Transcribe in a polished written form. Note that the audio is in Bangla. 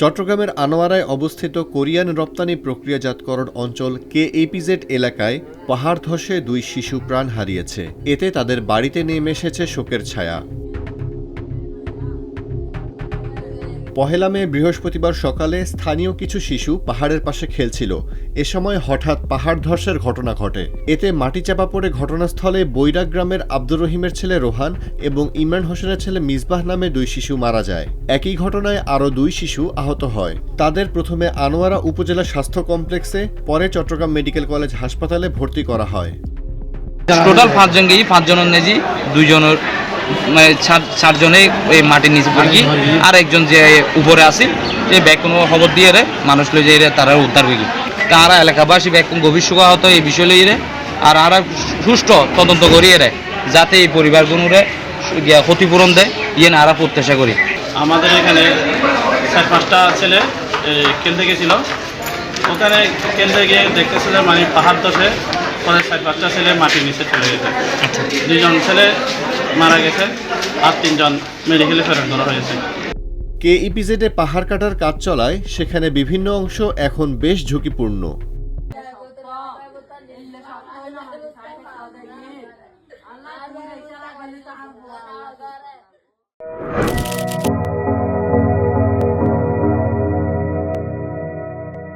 চট্টগ্রামের আনোয়ারায় অবস্থিত কোরিয়ান রপ্তানি প্রক্রিয়াজাতকরণ অঞ্চল কেইপিজেড এলাকায় পাহাড় ধসে 2 শিশু প্রাণ হারিয়েছে। এতে তাদের বাড়িতে নেমে এসেছে শোকের ছায়া। পহেলা মে বৃহস্পতিবার সকালে স্থানীয় কিছু শিশু পাহাড়ের পাশে খেলছিল। এ সময় হঠাৎ পাহাড় ধসের ঘটনা ঘটে। এতে মাটি চাপা পড়ে ঘটনাস্থলে বৈরাগ গ্রামের আব্দুর রহিমের ছেলে রোহান এবং ইমরান হোসেনের ছেলে মিসবাহ নামে 2 শিশু মারা যায়। একই ঘটনায় আরও 2 শিশু আহত হয়। তাদের প্রথমে আনোয়ারা উপজেলা স্বাস্থ্য কমপ্লেক্সে, পরে চট্টগ্রাম মেডিকেল কলেজ হাসপাতালে ভর্তি করা হয়। টোটাল 5 জন গিয়ে 5 জনের নেজি 2 জনের চারজনে এই মাটির নিচে পড়ি আর একজন যে উপরে আসি এই ব্যাগ কোনো খবর দিয়ে রে মানুষ লই যাই রে তারা উদ্ধার হয়ে তারা এলাকাবাসী ব্যাগ গভীর শোকা হতো এই বিষয় লই রে আর সুষ্ঠু তদন্ত করিয়ে রে যাতে এই পরিবারগুলোরে ক্ষতিপূরণ দেয় না আরা প্রত্যাশা করি। আমাদের এখানে 4-5টা ছেলে খেলতে গেছিল, ওখানে খেলতে গিয়ে দেখতেছে যে মানে পাহাড় ধসে পরে 4-5টা ছেলে মাটির নিচে চলে গেছে। 2 জন ছেলে মারা গেছে আর 3 জন মেডিকেলে ফেরত করা হয়েছে। কেইপিজেডে পাহাড় কাটার কাজ চলায় সেখানে বিভিন্ন অংশ এখন বেশ ঝুঁকিপূর্ণ। Allah